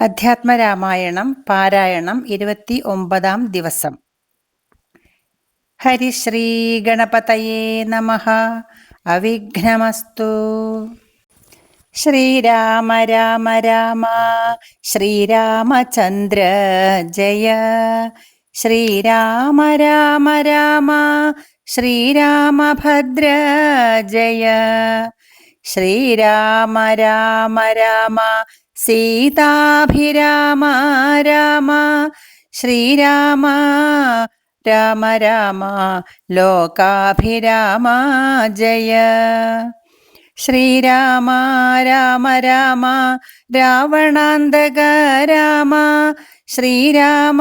അധ്യാത്മരാമായണം പാരായണം 29-ാം ദിവസം. ഹരിശ്രീ ഗണപതയേ നമഃ. അവിഘ്നമസ്തു. ശ്രീരാമ രാമ രാമ ശ്രീരാമചന്ദ്ര ജയ. ശ്രീരാമ രാമ രാമ ശ്രീരാമഭദ്ര ജയ. ശ്രീരാമ രാമ രാമ സീതാഭിരാമ രാമ. ശ്രീരാമ രാമ രാമ ലോകാഭിരാമ ജയ. ശ്രീരാമ രാമ രാമ രാവണാന്തക രാമ. ശ്രീരാമ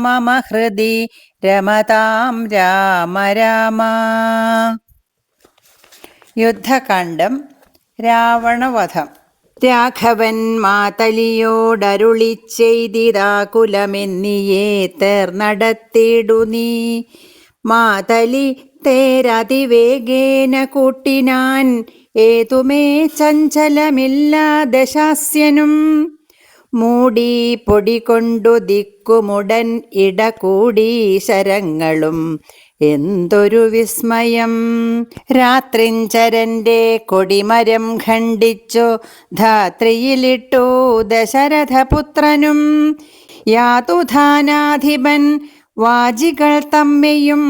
മമ ഹൃദി രമതാം രാമ രാമ. യുദ്ധകാണ്ഡം. രാവണവധം. രാഘവൻ മാതലിയോടരുളി ചെയ്തിതാകുലമെന്നിയേ തേർനടത്തിടു നീ. മാതലി തേരതിവേഗേന കൂട്ടിനാൻ ഏതുമേ ചഞ്ചലമില്ലാതെ ശാസ്യനും. മൂടി പൊടി കൊണ്ടു ദിക്കുമുടൻ ഇടകൂടി ശരങ്ങളും എന്തൊരു വിസ്മയം. രാത്രിഞ്ചരന്റെ കൊടിമരം ഖണ്ഡിച്ചു ധാത്രിയിലിട്ടു ദശരഥപുത്രനും. യാതുധാനാധിപൻ വാജികൾ തമ്മെയും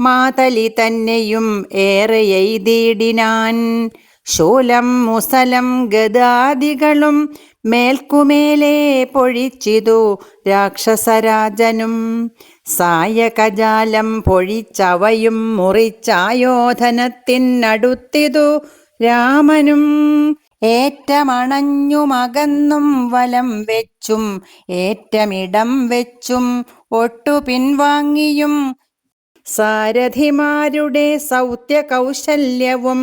മാതലി തന്നെയും ഏറെ എയ്തിടിനാൻ. ശൂലം മുസലം ഗദാദികളും മേൽക്കുമേലേ പൊഴിച്ചിതു രാക്ഷസരാജനും. സായകജാലം പൊഴിച്ചവയും മുറിച്ചായോധനത്തിനടുത്തിതു രാമനും. ഏറ്റമണഞ്ഞുമകന്നും വലം വെച്ചും ഏറ്റമിടം വെച്ചും ഒട്ടു പിൻവാങ്ങിയും സാരഥിമാരുടെ സൗത്യകൗശല്യവും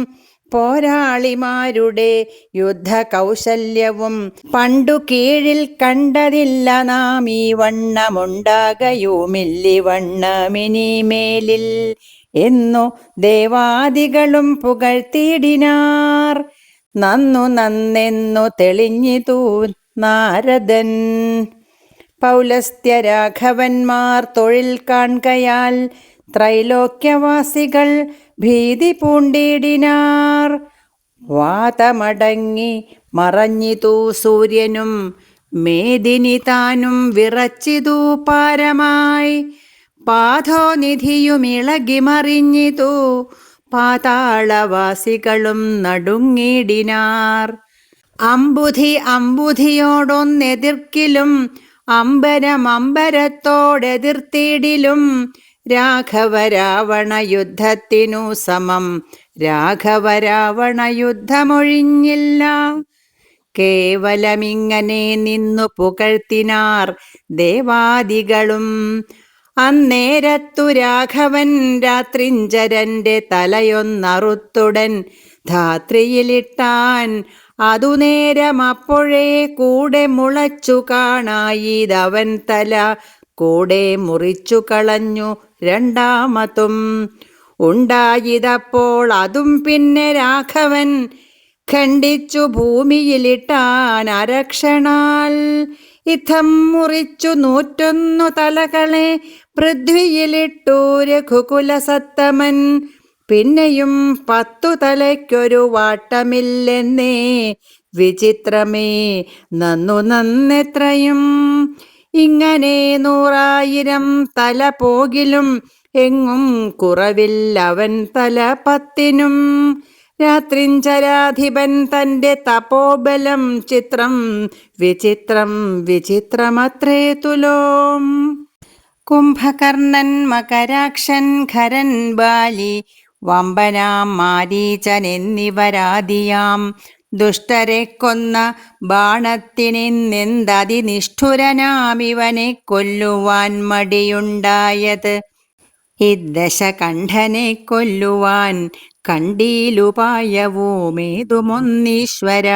പോരാളിമാരുടെ യുദ്ധകൗശല്യവും പണ്ടു കീഴിൽ കണ്ടതില്ല നാം ഈ വണ്ണമുണ്ടാകയുമില്ലി വണ്ണമിനിമേലിൽ എന്നു ദേവാദികളും പുകഴ്ത്തിയിടിനാർ. നന്നു നന്നെന്നു തെളിഞ്ഞിതു നാരദൻ. പൗലസ്ത്യരാഘവന്മാർ തൊഴിൽ കാൺകയാൽ ത്രൈലോക്യവാസികൾ ഭീതി പൂണ്ടിടിനാർ. വാതമടങ്ങി മറഞ്ഞിതു സൂര്യനും മേദിനി താനും വിറച്ചിതു പാരമായി. പാഥോനിധിയുമിളകിമറിഞ്ഞിതു പാതാളവാസികളും നടുങ്ങിടിനാർ. അമ്പുധി അമ്പുധിയോടൊന്നെതിർക്കിലും അമ്പരം അമ്പരത്തോടെതിർത്തിടിലും രാഘവ രാവണ യുദ്ധത്തിനു സമം രാഘവ രാവണ യുദ്ധമൊഴിഞ്ഞില്ല. കേവലമിങ്ങനെ നിന്നു പുകഴ്ത്തിനാർ ദേവാദികളും. അന്നേരത്തു രാഘവൻ രാത്രിഞ്ചരന്റെ തലയൊന്നറുത്തുടൻ ധാത്രിയിലിട്ടാൻ. അതുനേരമപ്പോഴേ കൂടെ മുളച്ചു കാണായിതവൻ തല കൂടെ മുറിച്ചു കളഞ്ഞു രണ്ടാമതും. ഉണ്ടായിതപ്പോൾ അതും പിന്നെ രാഘവൻ ഖണ്ഡിച്ചു ഭൂമിയിലിട്ടാൻ അരക്ഷണാൽ. ഇത്തം മുറിച്ചു 101 തലകളെ പൃഥ്വിയിലിട്ടു രഘുകുലസത്തമൻ. പിന്നെയും 10 തലയ്ക്കൊരു വാട്ടമില്ലെന്നേ വിചിത്രമേ നന്നു നന്നെത്രയും. ഇങ്ങനെ 100,000 തല പോകിലും എങ്ങും കുറവില്ലവൻ തല 10നും. രാത്രിഞ്ചരാധിപൻ തന്റെ തപോബലം ചിത്രം വിചിത്രം വിചിത്രമത്രേ തുലോം. കുംഭകർണൻ മകരാക്ഷൻ ഖരൻ ബാലി വമ്പനാം മാരീചൻ എന്നിവരാദിയാം ദുഷ്ടരെ കൊന്ന ബാണത്തിനിന്നെന്തതിനിഷ്ഠുരനാമിവനെ കൊല്ലുവാൻ മടിയുണ്ടായത്. ഇദ്ദശകണ്ഠനെ കൊല്ലുവാൻ കണ്ടീലുപായവുമേതുമൊന്നീശ്വര.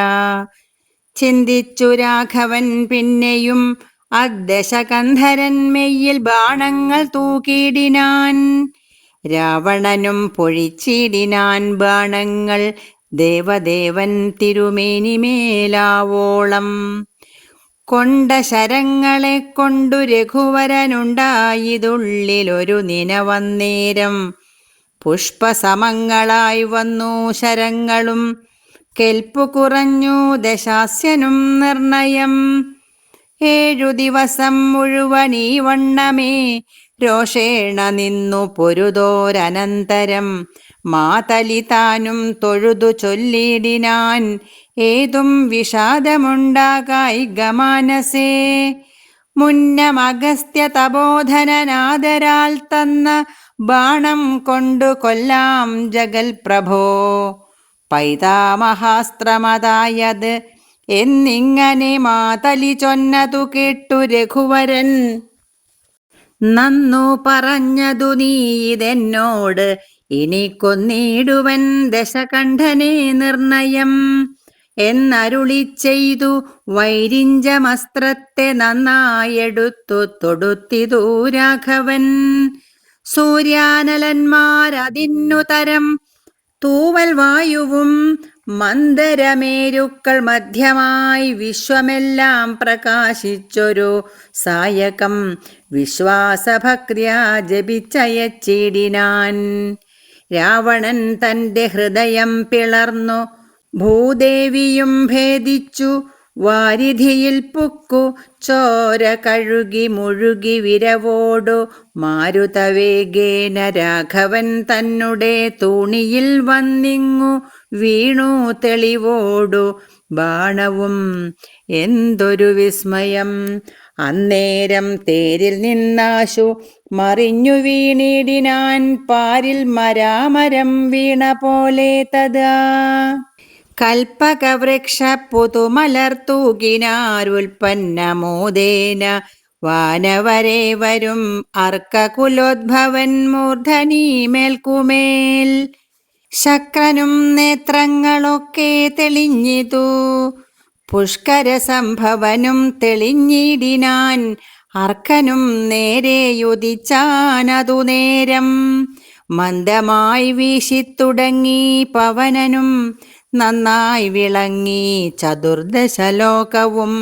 ചിന്തിച്ചു രാഘവൻ പിന്നെയും അദ്ദശകന്ധരൻ മെയ്യിൽ ബാണങ്ങൾ തൂക്കിയിടിനാൻ. രാവണനും പൊഴിച്ചിടിനാൻ ബാണങ്ങൾ ദേവദേവൻ തിരുമേനിമേലാവോളം. കൊണ്ട ശരങ്ങളെ കൊണ്ടു രഘുവരനുണ്ടായതുള്ളിലൊരു നിനവന്നേരം. പുഷ്പസമങ്ങളായി വന്നു ശരങ്ങളും, കെൽപ്പു കുറഞ്ഞു ദശാസ്യനും നിർണയം. 7 ദിവസം മുഴുവൻ ഈ വണ്ണമേ രോഷേണ നിന്നു പൊരുതോരനന്തരം. മാതലി താനും തൊഴുതു ചൊല്ലിടിനാൻ, ഏതും വിഷാദമുണ്ടാകായിക മാനസേ. മുന്നമഗസ്ത്യ തപോധനനാദരാൽ തന്ന ബാണം കൊണ്ടു കൊല്ലാം ജഗൽ പ്രഭോ. പൈതാമഹാസ്ത്രമതായത് എന്നിങ്ങനെ മാതലി ചൊന്നതു കേട്ടു രഘുവരൻ. നന്നു പറഞ്ഞതു നീ ഇതെന്നോട്, ഇനി കൊന്നിടുവൻ ദശകണ്ഠനെ നിർണയം എന്നരുളി ചെയ്തു. വൈരിഞ്ചമസ്ത്രത്തെ നന്നായെടുത്തു തൊടുത്തിതു രാഘവൻ. സൂര്യാനലന്മാരതിന്നു തരം തൂവൽ വായുവും മന്ദരമേരുക്കൾ മധ്യമായി വിശ്വമെല്ലാം പ്രകാശിച്ചൊരു സായകം വിശ്വാസഭക്ര്യാ ജപിച്ചയച്ചിടിനാൻ. രാവണൻ തൻ്റെ ഹൃദയം പിളർന്നു, ഭൂദേവിയും ഭേദിച്ചു വാരിധിയിൽ പുക്കു. ചോര കഴുകി മുഴുകി വിരവോടു മാരുതവേഗേന രാഘവൻ തന്നെ തൂണിയിൽ വന്നിങ്ങു വീണു തെളിവോടു ബാണവും. എന്തൊരു വിസ്മയം! അന്നേരം തേരിൽ നിന്നാശു മറിഞ്ഞു വീണിടിനാൻ, പാരിൽ മരാമരം വീണ പോലെ തഥാ. കൽപ്പകവൃക്ഷ പുതുമലർത്തൂകിനാരുൽപ്പന്നമോദേന വാനവരേവരും അർക്കകുലോദ്ഭവൻ മൂർധനി മേൽക്കുമേൽ. ശക്രനും നേത്രങ്ങളൊക്കെ തെളിഞ്ഞിതു, പുഷ്കരസംഭവനും തെളിഞ്ഞിടിനാൻ. അർക്കനും നേരെയുദിച്ചാനതു നേരം, മന്ദമായി വീശിത്തുടങ്ങി പവനനും നന്നായി വിളങ്ങി ചതുർദശലോകവും.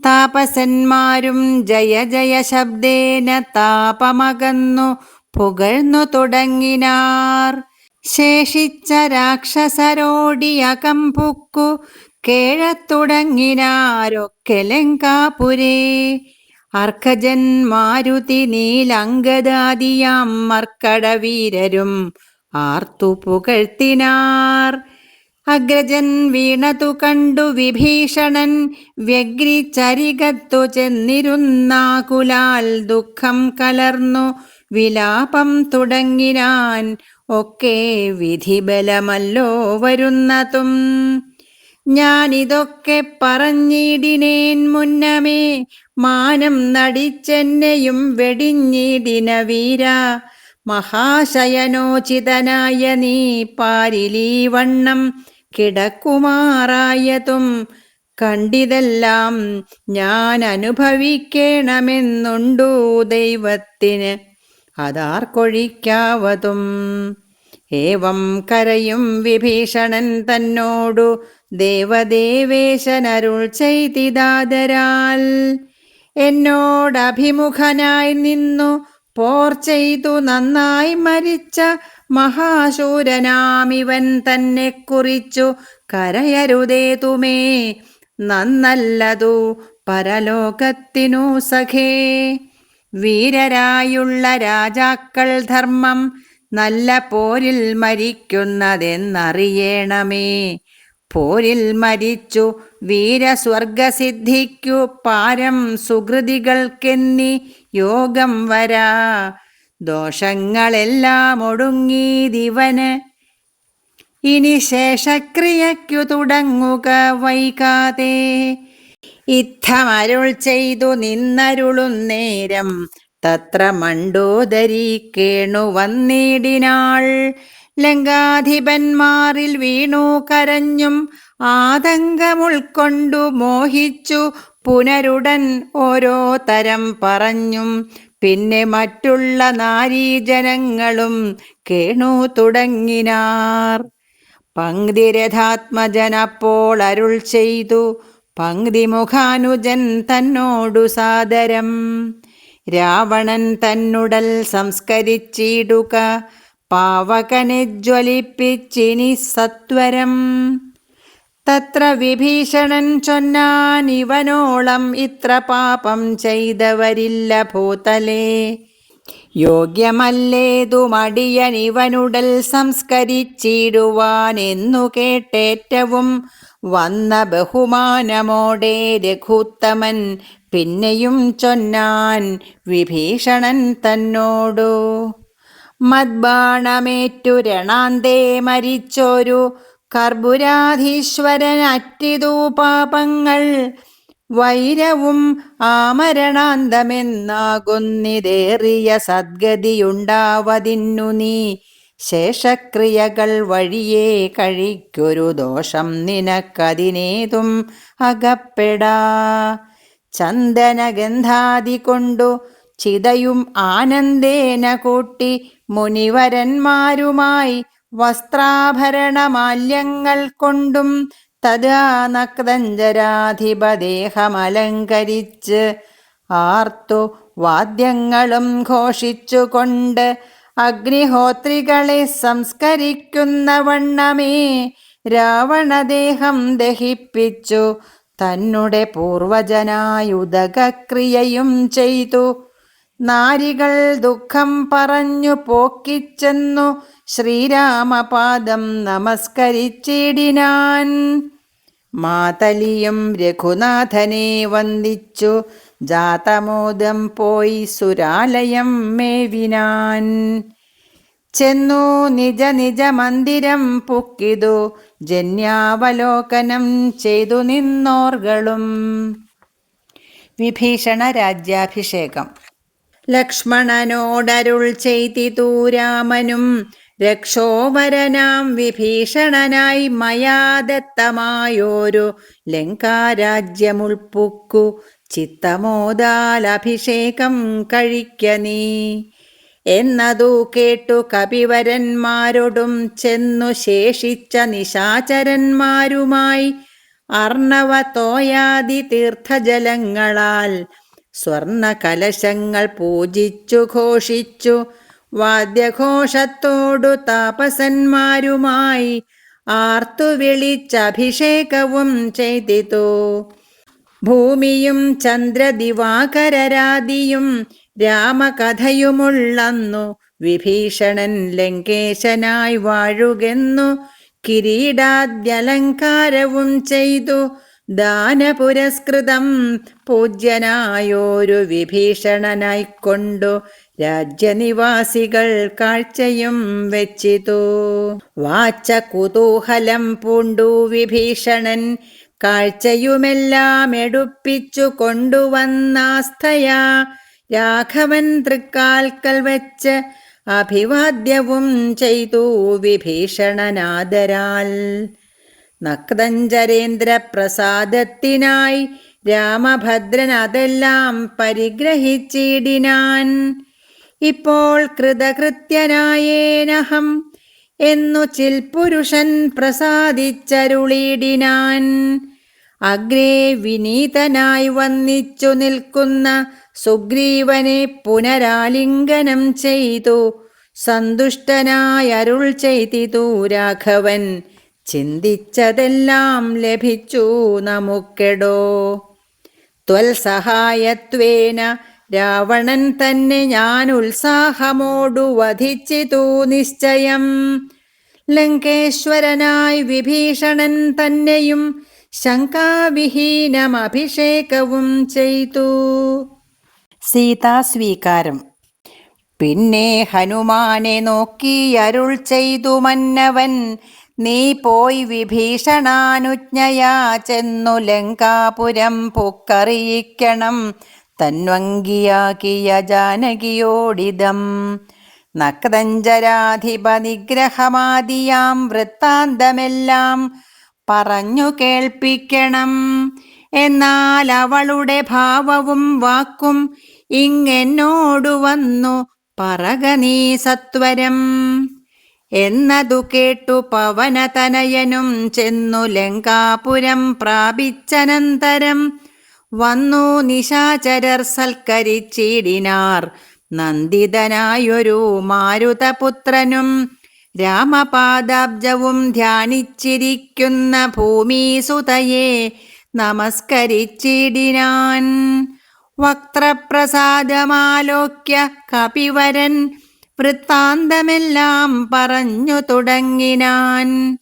താപസന്മാരും ജയ ജയ ശബ്ദേന താപമകന്നു പുകഴ്ന്നു തുടങ്ങിനാർ. ശേഷിച്ച രാക്ഷസരോടിയകം പുക്കു കേഴത്തുടങ്ങിനാരൊക്കെ ലങ്കാപുരേ. അർക്കജൻ മാരുതി നീലങ്കദാദിയാം മർക്കടവീരരും ആർത്തു പുകഴ്ത്തിനാർ. അഗ്രജൻ വീണതു കണ്ടു വിഭീഷണൻ വ്യഗ്രിച്ചരികത്തു ചെന്നിരുന്നാകുലാൽ ദുഃഖം കലർന്നു വിലാപം തുടങ്ങിനാൻ. ഒക്കെ വിധിബലമല്ലോ വരുന്നതും, ഞാനിതൊക്കെ പറഞ്ഞിടിനേൻ മുന്നമേ. മാനം നടിച്ചെന്നെയും വെടിഞ്ഞിടിന വീര. മഹാശയനോചിതനായ നീ പാരിലീ വണ്ണം കിടക്കുമാറായതും കണ്ടിതെല്ലാം ഞാൻ അനുഭവിക്കണമെന്നുണ്ടു ദൈവത്തിന്, അതാർക്കൊഴിക്കാവതും. ഏവം കരയും വിഭീഷണൻ തന്നോടു ദേവദേവേശനരുൾ ചെയ്തിതാദരാൽ. എന്നോടഭിമുഖനായി നിന്നു പോർ ചെയ്തു നന്നായി മരിച്ച മഹാശൂരനാമിവൻ തന്നെ കുറിച്ചു കരയരുതേതുമേ. നന്നല്ലതു പരലോകത്തിനു സഖേ. വീരരായുള്ള രാജാക്കൾ ധർമ്മം നല്ല പോരിൽ മരിക്കുന്നതെന്നറിയണമേ. പോരിൽ മരിച്ചു വീരസ്വർഗസിദ്ധിക്കു പാരം സുഹൃതികൾക്കെന്നി യോഗം വരാ. ദോഷങ്ങളെല്ലാം ഒടുങ്ങിയതിവന്, ഇനി ശേഷക്രിയയ്ക്കു തുടങ്ങുക വൈകാതെ. ഇത്തമരുൾ ചെയ്തു നിന്നരുളുന്നേരം തത്ര മണ്ഡോദരി കേണു വന്നിടിനാൾ. ലങ്കാധിപന്മാരിൽ വീണു കരഞ്ഞും ആതങ്കമുൾക്കൊണ്ടു മോഹിച്ചു പുനരുടൻ ഓരോ തരം പറഞ്ഞും. പിന്നെ മറ്റുള്ള നാരീജനങ്ങളും കേണു തുടങ്ങിനാർ. പങ്ക്തിരഥാത്മജനപ്പോൾ അരുൾ ചെയ്തു, പങ്ക്തിമുഖാനുജൻ തന്നോടു സാദരം. രാവണൻ തന്നുടൽ സംസ്കരിച്ചിടുക, പാവകനെ ജ്വലിപ്പിച്ചിനി സത്വരം. തത്ര വിഭീഷണൻ ചൊന്നാൻ, ഇവനോളം ഇത്ര പാപം ചെയ്തവരില്ല ഭൂതലേ. യോഗ്യമല്ലേതു മടിയൻ ഇവനുടൽ സംസ്കരിച്ചിടുവാൻ എന്നു കേട്ടേറ്റവും വന്ന ബഹുമാനമോടെ രഘുത്തമൻ പിന്നെയും ചൊന്നാൻ വിഭീഷണൻ തന്നോടു. മദ്ബാണമേറ്റു രണാന്തേ മരിച്ചോരു കർപ്പുരാധീശ്വരൻ അറ്റിതു പാപങ്ങൾ, വൈരവും ആമരണാന്തമെന്നാകുന്നിതേറിയ സദ്ഗതിയുണ്ടാവതിന്നു നീ ശേഷക്രിയകൾ വഴിയേ കഴിക്കൊരു ദോഷം നിനക്കതിനേതും അകപ്പെടാ. ചന്ദനഗന്ധാദി കൊണ്ടു ചിതയും ആനന്ദേന കൂട്ടി മുനിവരന്മാരുമായി വസ്ത്രാഭരണമാല്യങ്ങൾ കൊണ്ടും തഥാ നക്തഞ്ചരാധിപദേഹമലങ്കരിച്ച് ആർത്തു വാദ്യങ്ങളും ഘോഷിച്ചുകൊണ്ട് അഗ്നിഹോത്രികളെ സംസ്കരിക്കുന്ന വണ്ണമേ രാവണദേഹം ദഹിപ്പിച്ചു തന്നെ പൂർവജനായുദകക്രിയയും ചെയ്തു. നാരികൾ ദുഃഖം പറഞ്ഞു പോക്കിച്ചെന്നു ശ്രീരാമപാദം നമസ്കരിച്ചിടിനാൻ. മാതലിയും രഘുനാഥനെ വന്ദിച്ചു ജാതമോദം പോയി സുരാലയം മേവിനാൻ. ചെന്നു നിജ നിജ മന്ദിരം പുക്കിതു ജന്യാവലോകനം ചെയ്തു നിന്നോർകളും. വിഭീഷണ രാജ്യാഭിഷേകം. ലക്ഷ്മണനോടരുൾ ചെയ്തിതു രാമനും, രക്ഷോവരനാം വിഭീഷണനായി മയാ ദത്തമായോരു ലങ്കാരാജ്യമുൾപ്പുക്കു ചിത്തമോദാൽ അഭിഷേകം കഴിക്ക നീ. എന്നതു കേട്ടു കപിവരന്മാരോടും ചെന്നു ശേഷിച്ച നിശാചരന്മാരുമായി അർണവ തോയാദി തീർത്ഥജലങ്ങളാൽ സ്വർണ കലശങ്ങൾ പൂജിച്ചു ഘോഷിച്ചു വാദ്യഘോഷത്തോടു താപസന്മാരുമായി ആർത്തു വിളിച്ചഭിഷേകവും ചെയ്തിതു. ഭൂമിയും ചന്ദ്രദിവാകരരാദിയും രാമകഥയുമുള്ളന്നു വിഭീഷണൻ ലങ്കേശനായി വാഴുകെന്നു കിരീടാദ്യലങ്കാരവും ചെയ്തു ദാനപുരസ്കൃതം പൂജ്യനായോരു വിഭീഷണനായിക്കൊണ്ടു രാജ്യനിവാസികൾ കാഴ്ചയും വെച്ചിതു. വാച്ച കുതൂഹലം പൂണ്ടു വിഭീഷണൻ കാഴ്ചയുമെല്ലാം എടുപ്പിച്ചു കൊണ്ടുവന്നാസ്ഥയാ രാഘവൻ തൃക്കാൽക്കൽ വെച്ച് അഭിവാദ്യവും ചെയ്തു വിഭീഷണനാദരാൽ. നക്തഞ്ചരേന്ദ്ര പ്രസാദത്തിനായി രാമഭദ്രൻ അതെല്ലാം പരിഗ്രഹിച്ചിടിനാൻ. ഇപ്പോൾ കൃതകൃത്യനായേനഹം എന്നു ചിൽപുരുഷൻ പ്രസാദിച്ചരുളിടിനാൻ. അഗ്രേ വിനീതനായി വന്നിച്ചു നിൽക്കുന്ന സുഗ്രീവനെ പുനരാലിംഗനം ചെയ്തു സന്തുഷ്ടനായി അരുൾ ചെയ്തിതു രാഘവൻ. ചിന്തിച്ചതെല്ലാം ലഭിച്ചു നമുക്കെടോ. ത്വൽസഹായത്വേന രാവണൻ തന്നെ ഞാൻ ഉത്സാഹമോടു വധിച്ചിതു നിശ്ചയം. ലങ്കേശ്വരനായി വിഭീഷണൻ തന്നെയും ശങ്കാവിഹീനം അഭിഷേകവും ചെയ്തു. സീതാസ്വീകാരം. പിന്നെ ഹനുമാനെ നോക്കി അരുൾ ചെയ്തു മന്നവൻ, നീ പോയി വിഭീഷണാനുജ്ഞയാ ചെന്നു ലങ്കാപുരം പൊക്കറിയിക്കണം തന്വങ്കിയാക്കിയ ജാനകിയോടിതം. നക്തഞ്ചരാധിപ നിഗ്രഹമാദിയാം വൃത്താന്തമെല്ലാം പറഞ്ഞു കേൾപ്പിക്കണം. എന്നാൽ അവളുടെ ഭാവവും വാക്കും ഇങ്ങെന്നോടു വന്നു പറക നീ സത്വരം. എന്നതു കേട്ടു പവനതനയനും ചെന്നു ലങ്കാപുരം പ്രാപിച്ചനന്തരം വന്നു നിശാചരർ സൽക്കരിച്ചിടിനാർ. നന്ദിതനായൊരു മാരുതപുത്രനും രാമപാദാബ്ജവും ധ്യാനിച്ചിരിക്കുന്ന ഭൂമിസുതയെ നമസ്കരിച്ചിടിനാൻ. വക്ത്രപ്രസാദമാലോക്യ കപിവരൻ വൃത്താന്തമെല്ലാം പറഞ്ഞു തുടങ്ങിനാൻ.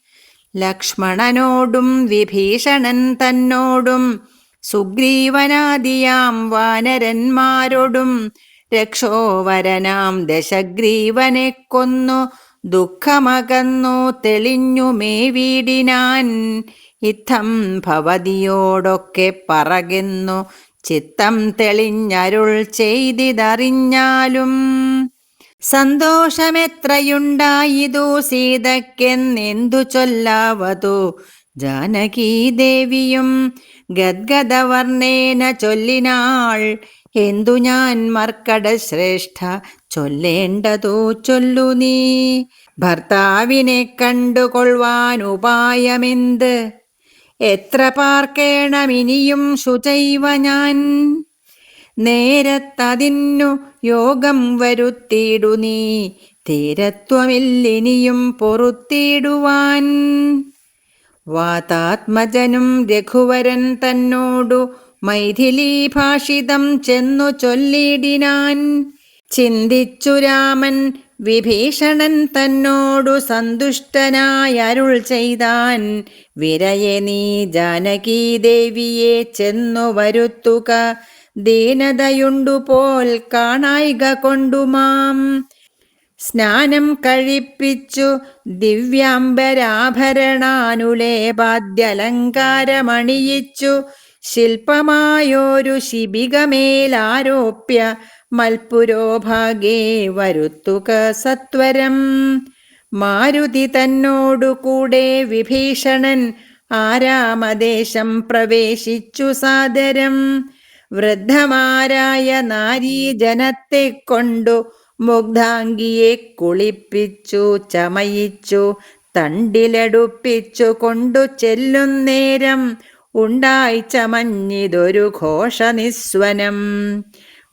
ലക്ഷ്മണനോടും വിഭീഷണൻ തന്നോടും സുഗ്രീവനാദിയാം വാനരന്മാരോടും രക്ഷോവരനാം ദശഗ്രീവനെ കൊന്നു ദുഃഖമകന്നു തെളിഞ്ഞു മേവീടിനാൻ. ഇത്തം ഭവതിയോടൊക്കെ പറകെന്നു ചിത്തം തെളിഞ്ഞരുൾ ചെയ്തിതറിഞ്ഞാലും സന്തോഷമെത്രയുണ്ടായിതു സീതയ്ക്കെന്നെന്തു ചൊല്ലാവതു. ജാനകീദേവിയും ഗദ്ഗദവർണ്ണേന ചൊല്ലിനാൾ. എന്തു ഞാൻ മർക്കടശ്രേഷ്ഠ ചൊല്ലേണ്ടതു ചൊല്ലു നീ. ഭർത്താവിനെ കണ്ടുകൊള്ളുവാൻ ഉപായമെന്ത്? എത്ര പാർക്കേണമിനിയും ശുചൈവ ഞാൻ. നേരത്തതിന്നു യോഗം വരുത്തിയിടു നീ. ധീരത്വമില്ലിനിയും പൊറുത്തിടുവാൻ. വാതാത്മജനും രഘുവരൻ തന്നോടു മൈഥിലീ ഭാഷിതം ചെന്നു ചൊല്ലിടിനാൻ. ചിന്തിച്ചു രാമൻ വിഭീഷണൻ തന്നോടു സന്തുഷ്ടനായരുൾ ചെയ്താൻ. വിരയെ നീ ജാനകീദേവിയെ ചെന്നു വരുത്തുക. ദീനതയുണ്ടുപോൽ കാണായിക കൊണ്ടുമാം. സ്നാനം കഴിപ്പിച്ചു ദിവ്യാംബരാഭരണാനുലേപാദ്യലങ്കാരമണിയിച്ചു ശില്പമായോരു ശിബികമേലാരോപ്യ മൽപുരോഭാഗേ വരുത്തുക സത്വരം. മാരുതി തന്നോടു കൂടെ വിഭീഷണൻ ആരാമദേശം പ്രവേശിച്ചു സാദരം. വൃദ്ധമാരായ നാരീജനത്തെ കൊണ്ടു മുഗ്ധാംഗിയെ കുളിപ്പിച്ചു ചമയിച്ചു തണ്ടിലെടുപ്പിച്ചു കൊണ്ടു ചെല്ലുന്നേരം ഉണ്ടായി ചമഞ്ഞിതൊരു ഘോഷനിസ്വനം.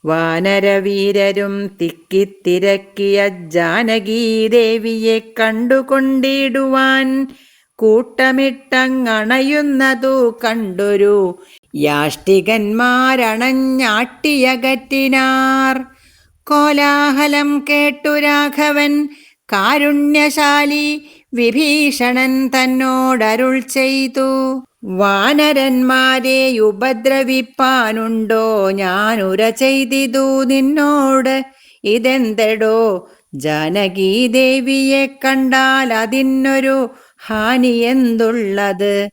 വാനരവീരരും തിക്കിത്തിരക്കിയ ജാനകീദേവിയെ കണ്ടുകൊണ്ടിടുവാൻ കൂട്ടമിട്ടങ്ങണയുന്നതു കണ്ടൊരു യാഷ്ടികന്മാരണഞ്ഞാട്ടിയകറ്റിനാർ. കോലാഹലം കേട്ടു രാഘവൻ കാരുണ്യശാലി വിഭീഷണൻ തന്നോടരുൾ ചെയ്തു. വാനരന്മാരെ ഉപദ്രവിപ്പാനുണ്ടോ ഞാനുര ചെയ്തിതു നിന്നോട്. ഇതെന്തെടോ ജാനകീദേവിയെ കണ്ടാൽ അതിനൊരു ഹാനി എന്തുള്ളത്?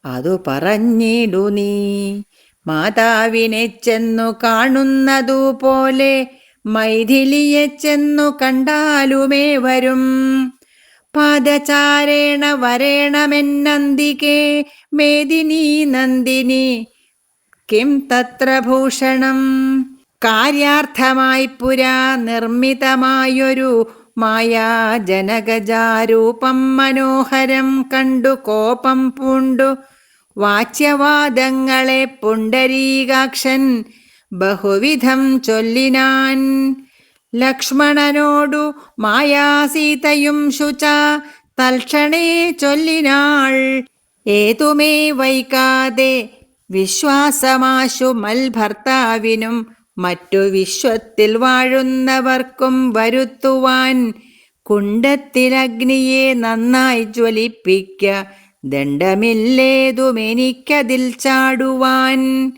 അതു പറഞ്ഞിടു നീ. മാതാവിനെ ചെന്നു കാണുന്നതുപോലെ മൈഥിലിയെ ചെന്നു കണ്ടാലുമേ വരും. പാദചാരേണ വരേണമെന്നന്തികേ മേദിനി നന്ദിനി കിം തത്ര ഭൂഷണം. കാര്യാർത്ഥമായി പുരാ നിർമ്മിതമായൊരു മായാജനകജാരൂപം മനോഹരം കണ്ടു കോപം പൂണ്ടു വാച്യവാദങ്ങളെ പുണ്ടരീകാക്ഷൻ ബഹുവിധം ചൊല്ലിനാൻ. ലക്ഷ്മണനോടു മായാസീതയും ശുച തൽക്ഷണേ ചൊല്ലിനാൾ. ഏതുമേ വൈകാതെ വിശ്വാസമാശു മൽഭർത്താവിനും മറ്റു വിശ്വത്തിൽ വാഴുന്നവർക്കും വരുത്തുവാൻ. കുണ്ടത്തിലഗ്നിയെ നന്നായി ജ്വലിപ്പിക്ക. ദണ്ഡമില്ലേതുമെനിക്കതിൽ ചാടുവാൻ.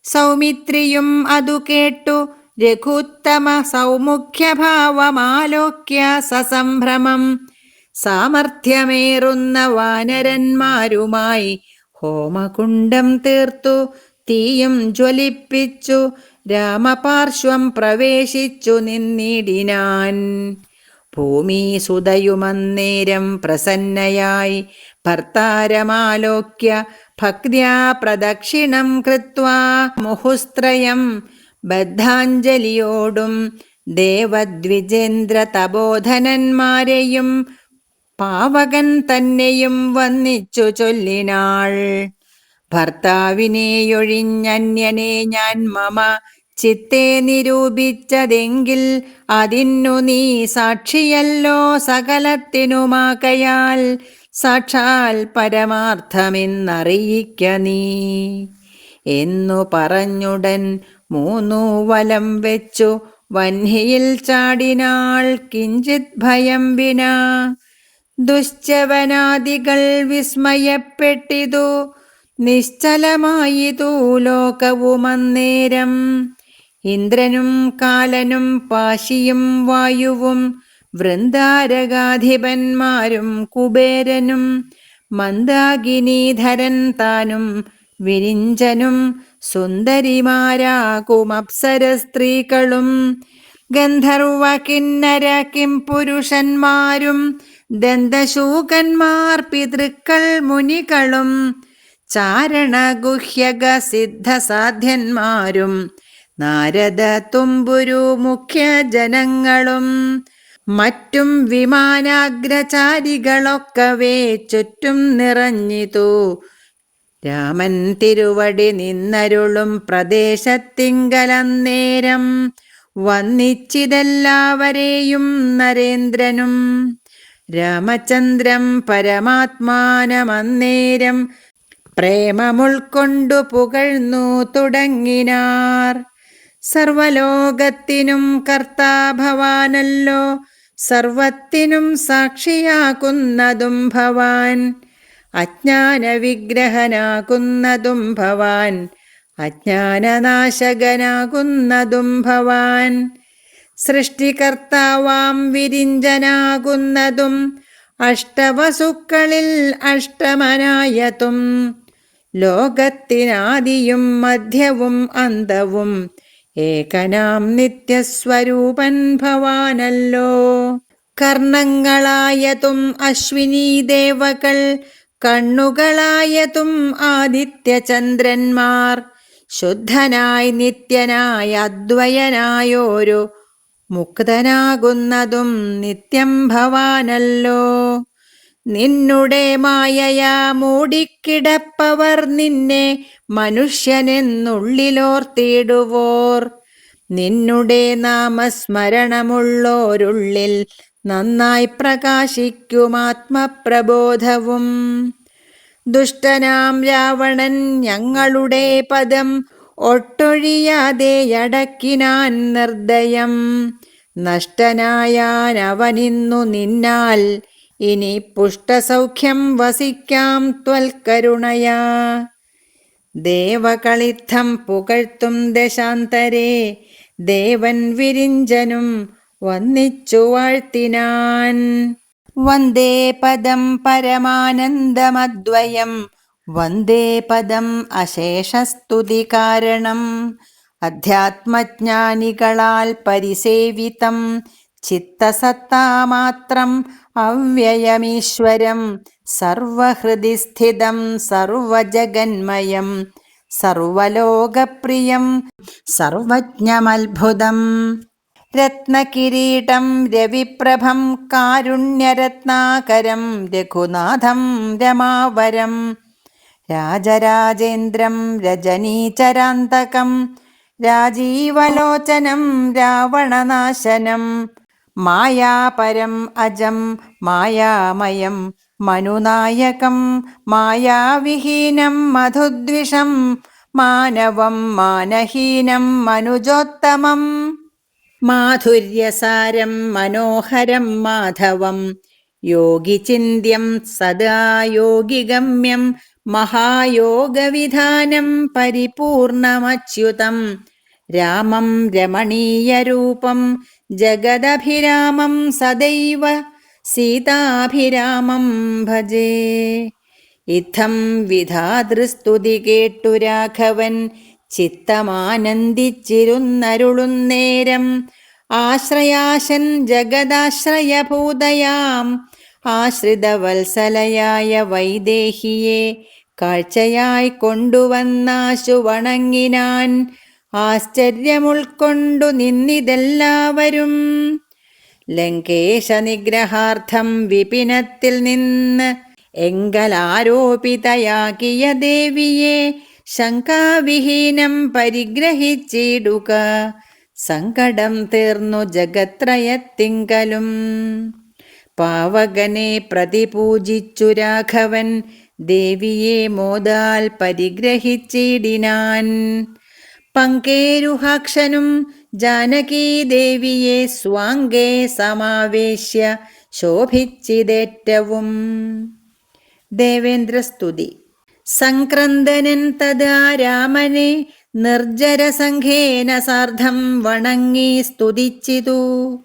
സൗമിത്രിയും അതു കേട്ടു രഘുത്തമ സൗമുഖ്യഭാവമാലോക്യ സസംഭ്രമം. സാമർഥ്യമേറുന്ന വാനരന്മാരുമായി ഹോമകുണ്ഡം തീർത്തു തീയും ജ്വലിപ്പിച്ചു രാമപാർശ്വം പ്രവേശിച്ചു നിന്നിടിനാൻ. ഭൂമിസുതയുമന്നേരം പ്രസന്നയായി ഭർത്താരമാലോക്യ ഭക്ത്യാ പ്രദക്ഷിണം കൃത്വാ മുഹുസ്ത്രയം ബദ്ധാഞ്ജലിയോടും ദേവദ്വിജേന്ദ്ര തപോധനന്മാരെയും പാവകൻ തന്നെയും വന്നിച്ചു ചൊല്ലിനാൾ. ഭർത്താവിനെയൊഴിഞ്ഞന്യനെ ഞാൻ മമ ചിത്തെ നിരൂപിച്ചതെങ്കിൽ അതിന്നു നീ സാക്ഷിയല്ലോ സകലത്തിനുമാകയാൽ സാക്ഷാൽ പരമാർത്ഥമെന്നറിയിക്ക നീ എന്നു പറഞ്ഞുടൻ മൂന്നു വലം വെച്ചു വന്ഹിയിൽ ചാടിനാൾ കിഞ്ചിത് ഭയം വിനാ. ദുശ്ചവനാദികൾ വിസ്മയപ്പെട്ടിതു നിശ്ചലമായിതു ലോകവുമന്നേരം. ഇന്ദ്രനും കാലനും പാശിയും വായുവും വൃന്ദാരകാധിപന്മാരും കുബേരനും മന്ദാകിനീധരൻ താനും വിരിഞ്ചനും സുന്ദരിമാരാകും അപ്സര സ്ത്രീകളും ഗന്ധർവ കിന്നര കിം പുരുഷന്മാരും ദന്തശൂകന്മാർ പിതൃക്കൾ മുനികളും ചാരണഗുഹ്യക സിദ്ധസാധ്യന്മാരും നാരദ തുമ്പുരു മുഖ്യ ജനങ്ങളും മറ്റും വിമാനാഗ്രചാരികളൊക്കവേ ചുറ്റും നിറഞ്ഞിതു. രാമൻ തിരുവടി നിന്നരുളും പ്രദേശത്തിങ്കലന്നേരം വന്നിച്ചിതെല്ലാവരെയും നരേന്ദ്രനും. രാമചന്ദ്രം പരമാത്മാനമന്നേരം പ്രേമമുൾക്കൊണ്ടു പുകഴ്ന്നു തുടങ്ങിനാർ. സർവലോകത്തിനും കർത്താഭവാനല്ലോ, സർവത്തിനും സാക്ഷിയാകുന്നതും ഭവാൻ, അജ്ഞാനവിഗ്രഹനാകുന്നതും ഭവാൻ, അജ്ഞാനനാശകനാകുന്നതും ഭവാൻ, സൃഷ്ടികർത്താവാം വിരിഞ്ചനാകുന്നതും അഷ്ടവസുക്കളിൽ അഷ്ടമനായതും ലോകത്തിനാദിയും മധ്യവും അന്തവും ഏകനാം നിത്യസ്വരൂപൻ ഭവാനല്ലോ. കർണങ്ങളായതും അശ്വിനീ ദേവകൾ, കണ്ണുകളായതും ആദിത്യചന്ദ്രന്മാർ, ശുദ്ധനായി നിത്യനായ അദ്വയനായോരു മുക്തനാകുന്നതും നിത്യം ഭവാനല്ലോ. നിന്നുടെ മായയാ മൂടിക്കിടപ്പവർ നിന്നെ മനുഷ്യനെന്നുള്ളിലോർത്തിടുവോർ, നിന്നുടെ നാമസ്മരണമുള്ളോരുള്ളിൽ നന്നായി പ്രകാശിക്കും ആത്മപ്രബോധവും. ദുഷ്ടനാം രാവണൻ ഞങ്ങളുടെ പദം ഒട്ടൊഴിയാതെ അടക്കിനാൻ നിർദ്ദയം. നഷ്ടനായാൻ അവനിന്നു നിന്നാൽ ഇനി പുഷ്ടസൗഖ്യം വസിക്കാം ത്വൽക്കരുണയാ. ദേവകളിത്തം പുകഴ്ത്തും ദശാന്തരേ ദേവൻ വിരിഞ്ചനും വന്നിച്ചു വാഴ്ത്തിനാൻ. വന്ദേ പദം പരമാനന്ദമദ്വയം, വന്ദേ പദം അശേഷസ്തുതി കാരണം. അധ്യാത്മജ്ഞാനികളാൽ പരിസേവിതം ചിത്തസത്താമാത്രം അവ്യയമീശ്വരം, സർവഹൃദി സ്ഥിതം സർവജഗന്മയം സർവലോകപ്രിയം സർവജ്ഞമത്ഭുതം. രത്നകിരീടം രവിപ്രഭം കാരുണ്യരത്നാകരം രഘുനാഥം രമാവരം, രാജരാജേന്ദ്രം രജനീചരാന്തകം രാജീവലോചനം രാവണനാശനം, മായാപരം അജം മായാമയം മനുനായകം മായാവിഹീനം മധുദ്വിഷം, മാനവം മാനഹീനം മനുജോത്തമം, മാധുര്യസാരം മനോഹരം മാധവം, യോഗിചിന്യം സദാ യോഗിഗമ്യം മഹായോഗവിധാനം പരിപൂർണമച്യുതം, രാമം രമണീയരൂപം ജഗദഭിരാമം സദൈവ സീതാഭിരാമം ഭജേ. ഇത്തം വിധാതൃസ്തുതി കേട്ടു രാഘവൻ ചിത്തമാനന്ദിച്ചിരുന്നരുളുന്നേരം, ആശ്രയാശൻ ജഗദാശ്രയഭൂതയാം ആശ്രിതവത്സലയായ വൈദേഹിയെ കാഴ്ചയായി കൊണ്ടുവന്നാശു വണങ്ങിനാൻ. ആശ്ചര്യമുൾക്കൊണ്ടു നിന്നിതെല്ലാവരും. ലങ്കേശ നിഗ്രഹാർത്ഥം വിപിനത്തിൽ നിന്ന് എങ്കലാരോപിതയാകിയ ദേവിയെ ശങ്കാവിഹീനം പരിഗ്രഹിച്ചിടുക. സങ്കടം തീർന്നു ജഗത്രയത്തിങ്കലും. പാവകനെ പ്രതിപൂജിച്ചു രാഘവൻ ദേവിയെ മോദാൽ പരിഗ്രഹിച്ചിടിനാൻ. പങ്കേരുഹാക്ഷനും ജാനകീദേവിയെ സ്വാംഗേ സമാവേശ്യ ശോഭിച്ചിതേറ്റവും. ദേവേന്ദ്രസ്തുതി. സംക്രന്ദനൻ തഥാ രാമനെ നിർജ്ജരസംഘേന സാർദ്ധം വണങ്ങി സ്തുതിച്ചിതു.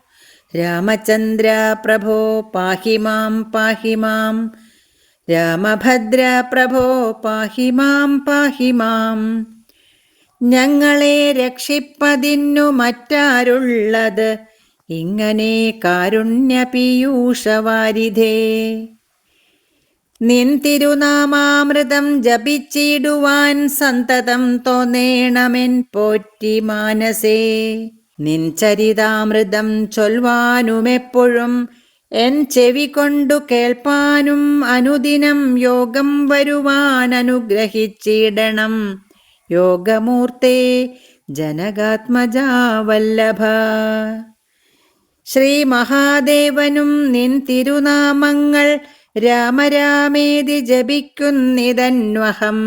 രാമചന്ദ്ര പ്രഭോ പാഹി മാം പാഹി മാം, രാമഭദ്ര പ്രഭോ പാഹി മാം പാഹി മാം. ഞങ്ങളെ രക്ഷിപ്പതിന്നു മറ്റാരുള്ളത്, ഇങ്ങനെ കാരുണ്യപീയൂഷവാരിധേ. നിൻ തിരുനാമാമൃതം ജപിച്ചിടുവാൻ സന്തതം തോന്നേണമെൻ പോറ്റി മാനസേ. നിൻ ചരിതാമൃതം ചൊൽവാനുമെപ്പോഴും എൻ ചെവി കൊണ്ടു കേൾപ്പാനും അനുദിനം യോഗം വരുവാൻ അനുഗ്രഹിച്ചിടണം. യോഗമൂർത്തേ ജനകാത്മജാ വല്ലഭ. ശ്രീ മഹാദേവനും നിൻ തിരുനാമങ്ങൾ രാമരാമേതി ജപിക്കുന്നിതന്വഹം.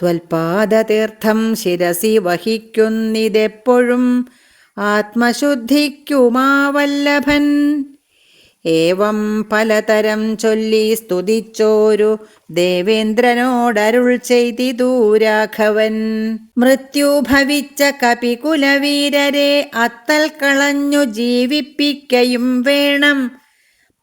ത്വൽപാദതീർത്ഥം ശിരസി വഹിക്കുന്നിതെപ്പോഴും ആത്മശുദ്ധിക്കുമാവല്ലഭൻ. ഏവം പലതരം ചൊല്ലി സ്തുതിച്ചോരു ദേവേന്ദ്രനോടരുൾ ചെയ്തിതു രാഘവൻ. മൃത്യു ഭവിച്ച കപികുലവീരരെ അത്തൽ കളഞ്ഞു ജീവിപ്പിക്കയും വേണം.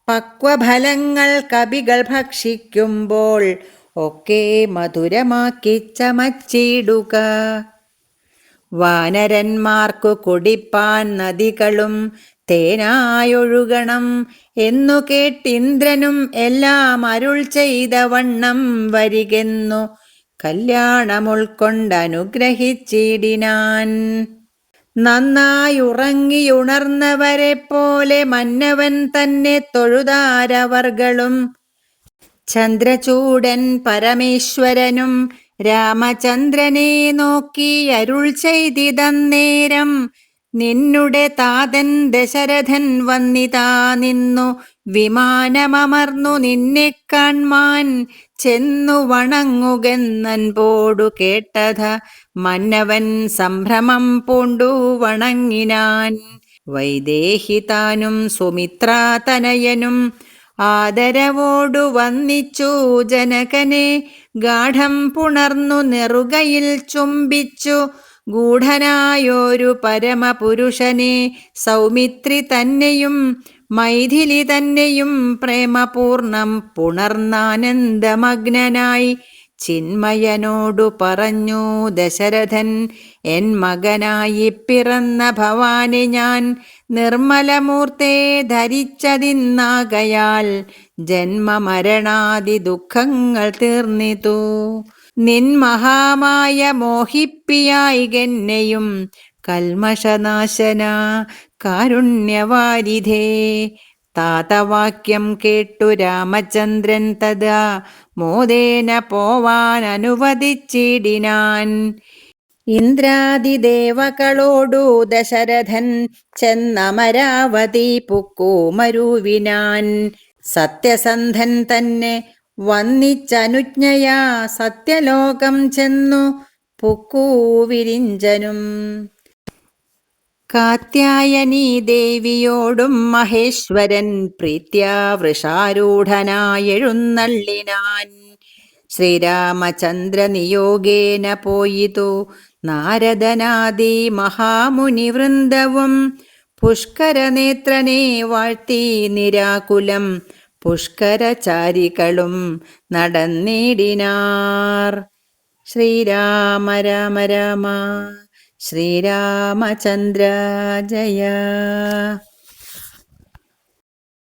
പക്വഫലങ്ങൾ കപികൾ ഭക്ഷിക്കുമ്പോൾ ഒക്കെ മധുരമാക്കി ചമച്ചിടുക. വാനരന്മാർക്കു കുടിപ്പാൻ നദികളും തേനായൊഴുകണം എന്നു കേട്ടിന്ദ്രനും എല്ലാം അരുൾ ചെയ്ത വണ്ണം വരികെന്നു കല്യാണമുൾക്കൊണ്ടനുഗ്രഹിച്ചിടിനാൻ. നന്നായുറങ്ങിയുണർന്നവരെ പോലെ മന്നവൻ തന്നെ തൊഴുതാരവർകളും. ചന്ദ്രചൂടൻ പരമേശ്വരനും രാമചന്ദ്രനെ നോക്കി അരുൾ ചെയ്തിതന്നേരം. നിന്നുടെ താതൻ ദശരഥൻ വന്നിതാ നിന്നു വിമാനമർന്നു നിന്നെ കാൺമാൻ. ചെന്നു വണങ്ങുകെന്നൻപോടു കേട്ടത മന്നവൻ സംഭ്രമം പൂണ്ടു വണങ്ങിനാൻ. വൈദേഹി താനും സുമിത്രാതനയനും ആദരവോടു വന്നിച്ചു ജനകനെ. ഗാഠം പുണർന്നു നെറുകയിൽ ചുംബിച്ചു ഗൂഢനായൊരു പരമപുരുഷനെ. സൗമിത്രി തന്നെയും മൈഥിലി തന്നെയും പ്രേമപൂർണം പുണർന്നാനന്ദമഗ്നനായി ചിന്മയനോടു പറഞ്ഞു ദശരഥൻ. എൻ മകനായി പിറന്ന ഭവാനെ ഞാൻ നിർമ്മലമൂർത്തേ ധരിച്ചതിന്നാകയാൽ ജന്മമരണാദി ദുഃഖങ്ങൾ തീർന്നിതു. നിൻ മഹാമായ മോഹിപ്പിയായികെന്നെയും കൽമഷനാശന കാരുണ്യവാരിധേ. താതവാക്യം കേട്ടു രാമചന്ദ്രൻ തഥാ മോദേന പോവാൻ അനുവദിച്ചിടിനാൻ. ഇന്ദ്രാദിദേവകളോടു ദശരഥൻ ചെന്നമരാവതി പുക്കൂമരുവിനാൻ. സത്യസന്ധൻ തന്നെ വന്നിച്ചനുജ്ഞയാ സത്യലോകം ചെന്നു പുക്കൂവിരിഞ്ചനും. കാത്യായനീ ദേവിയോടും മഹേശ്വരൻ പ്രീത്യാ വൃഷാരൂഢനായെഴുന്നള്ളിനാൻ. ശ്രീരാമചന്ദ്ര നിയോഗേന പോയിതു നാരദനാദി മഹാമുനിവൃന്ദവും. പുഷ്കരനേത്രനെ വാഴ്ത്തി നിരാകുലം പുഷ്കരചാരികളും നടന്നിടിനാർ. ശ്രീരാമ രാമ രാമ ശ്രീരാമചന്ദ്ര ജയ.